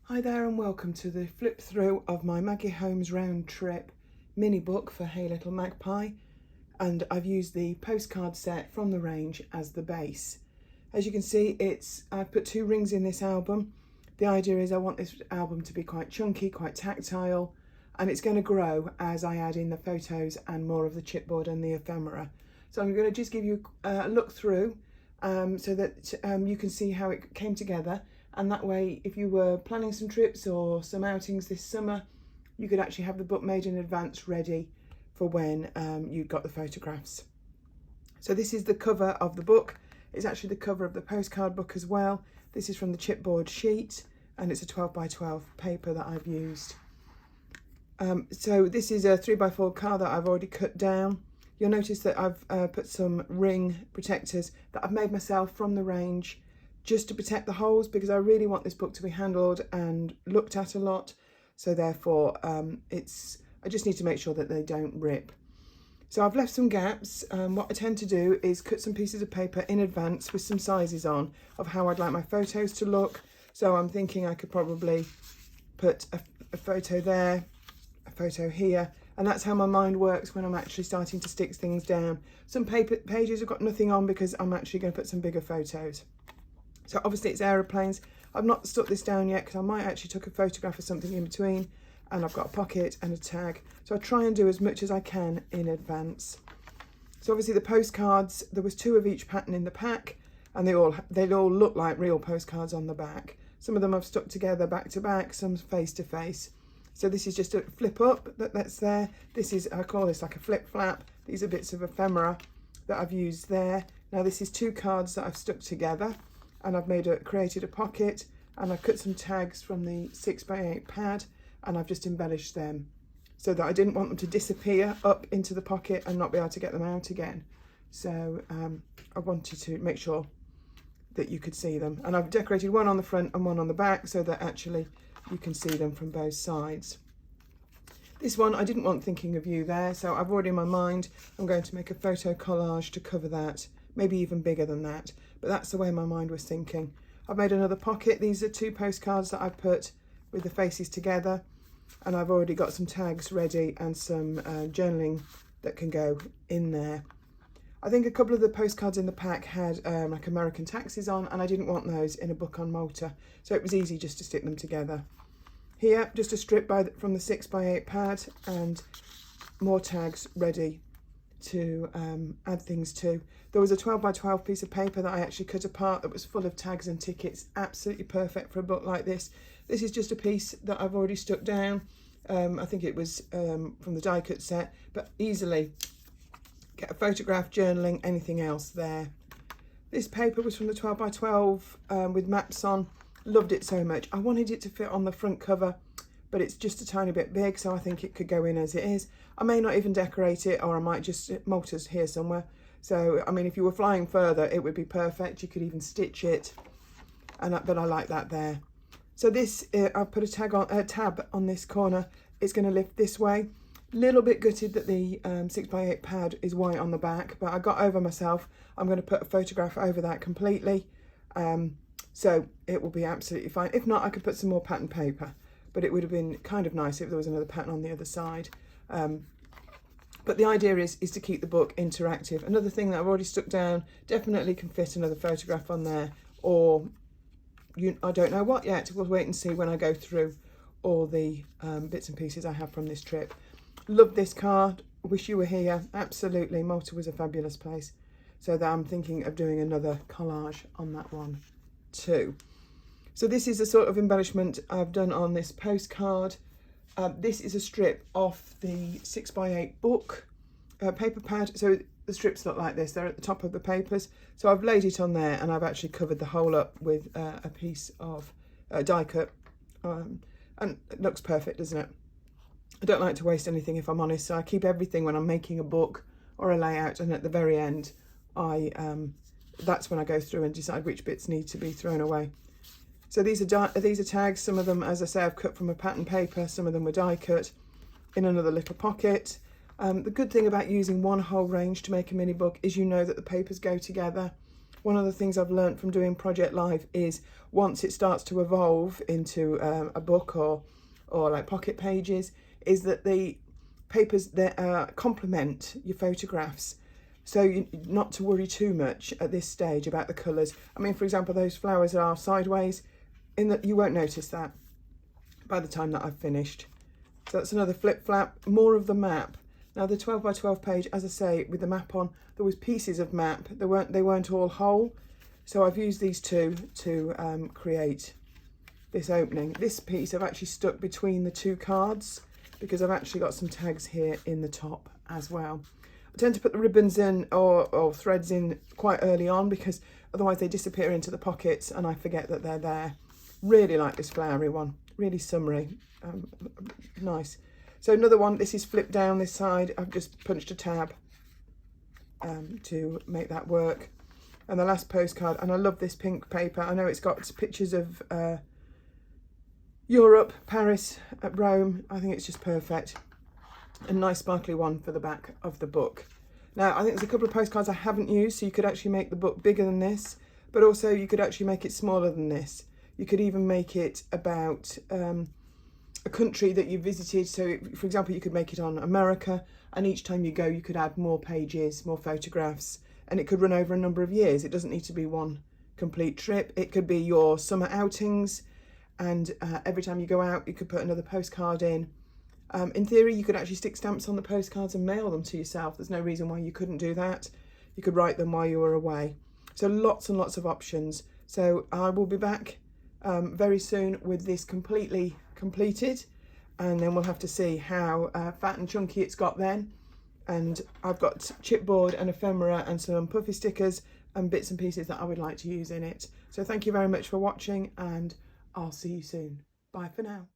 Hi there and welcome to the flip through of my Maggie Holmes round trip mini book for Hey Little Magpie, and I've used the postcard set from the range as the base. As you can see, I've put 2 rings in this album. The idea is I want this album to be quite chunky, quite tactile, and it's going to grow as I add in the photos and more of the chipboard and the ephemera. So I'm going to just give you a look through so that you can see how it came together. And that way, if you were planning some trips or some outings this summer, you could actually have the book made in advance ready for when you got the photographs. So this is the cover of the book. It's actually the cover of the postcard book as well. This is from the chipboard sheet, and it's a 12 by 12 paper that I've used. So this is a 3x4 card that I've already cut down. You'll notice that I've put some ring protectors that I've made myself from the range, just to protect the holes, because I really want this book to be handled and looked at a lot. So therefore, I just need to make sure that they don't rip. So I've left some gaps. What I tend to do is cut some pieces of paper in advance with some sizes on of how I'd like my photos to look. So I'm thinking I could probably put a photo there, a photo here, and that's how my mind works when I'm actually starting to stick things down. Some paper pages have got nothing on because I'm actually going to put some bigger photos. So obviously it's aeroplanes. I've not stuck this down yet because I might actually took a photograph of something in between, and I've got a pocket and a tag. So I try and do as much as I can in advance. So obviously the postcards, there was 2 of each pattern in the pack, and they all look like real postcards on the back. Some of them I've stuck together back to back, some face to face. So this is just a flip up that's there. This is, I call this like a flip flap. These are bits of ephemera that I've used there. Now this is 2 cards that I've stuck together, and I've created a pocket, and I've cut some tags from the 6x8 pad, and I've just embellished them so that I didn't want them to disappear up into the pocket and not be able to get them out again. So I wanted to make sure that you could see them, and I've decorated one on the front and one on the back so that actually you can see them from both sides. This one I didn't want thinking of you there, so I've already in my mind I'm going to make a photo collage to cover that, maybe even bigger than that, but that's the way my mind was thinking. I've made another pocket. These are 2 postcards that I've put with the faces together, and I've already got some tags ready and some journaling that can go in there. I think a couple of the postcards in the pack had like American taxis on, and I didn't want those in a book on Malta, so it was easy just to stick them together. Here, just a strip from the 6x8 pad, and more tags ready to add things to. There was a 12 by 12 piece of paper that I actually cut apart that was full of tags and tickets. Absolutely perfect for a book like this. This is just a piece that I've already stuck down. I think it was from the die cut set, but easily get a photograph, journaling, anything else there. This paper was from the 12 by 12 with maps on. Loved it so much. I wanted it to fit on the front cover, but it's just a tiny bit big, so I think it could go in as it is. I may not even decorate it, or I might just, Malta's here somewhere. So, I mean, if you were flying further, it would be perfect. You could even stitch it, but I like that there. So this, I've put a tab on this corner. It's going to lift this way. Little bit gutted that the 6x8 pad is white on the back, but I got over myself. I'm going to put a photograph over that completely. So it will be absolutely fine. If not, I could put some more pattern paper, but it would have been kind of nice if there was another pattern on the other side. But the idea is to keep the book interactive. Another thing that I've already stuck down, definitely can fit another photograph on there, or I don't know what yet. We'll wait and see when I go through all the bits and pieces I have from this trip. Love this card. Wish you were here. Absolutely. Malta was a fabulous place. So that I'm thinking of doing another collage on that one too. So this is a sort of embellishment I've done on this postcard. This is a strip off the 6x8 book paper pad. So the strips look like this. They're at the top of the papers. So I've laid it on there, and I've actually covered the whole up with a piece of die cut. And it looks perfect, doesn't it? I don't like to waste anything, if I'm honest. So I keep everything when I'm making a book or a layout, and at the very end, that's when I go through and decide which bits need to be thrown away. So these are tags. Some of them, as I say, I've cut from a pattern paper. Some of them were die cut in another little pocket. The good thing about using one whole range to make a mini book is you know that the papers go together. one of the things I've learned from doing Project Life is once it starts to evolve into a book or like pocket pages, is that the papers that complement your photographs. So not to worry too much at this stage about the colours. I mean, for example, those flowers are sideways, you won't notice that by the time that I've finished. So that's another flip flap, more of the map. Now the 12 by 12 page, as I say, with the map on, there was pieces of map. They weren't all whole. So I've used these two to create this opening. This piece I've actually stuck between the two cards because I've actually got some tags here in the top as well. I tend to put the ribbons in or threads in quite early on because otherwise they disappear into the pockets and I forget that they're there. Really like this flowery one, really summery, nice. So another one, this is flipped down this side. I've just punched a tab to make that work. And the last postcard, and I love this pink paper. I know it's got pictures of Europe, Paris, Rome. I think it's just perfect. A nice sparkly one for the back of the book. Now, I think there's a couple of postcards I haven't used, so you could actually make the book bigger than this, but also you could actually make it smaller than this. You could even make it about a country that you visited. So, for example, you could make it on America, and each time you go, you could add more pages, more photographs, and it could run over a number of years. It doesn't need to be one complete trip. It could be your summer outings, and every time you go out, you could put another postcard in. In theory, you could actually stick stamps on the postcards and mail them to yourself. There's no reason why you couldn't do that. You could write them while you were away. So lots and lots of options. So I will be back very soon with this completely completed, and then we'll have to see how fat and chunky it's got then. And I've got chipboard and ephemera and some puffy stickers and bits and pieces that I would like to use in it. So thank you very much for watching, and I'll see you soon. Bye for now.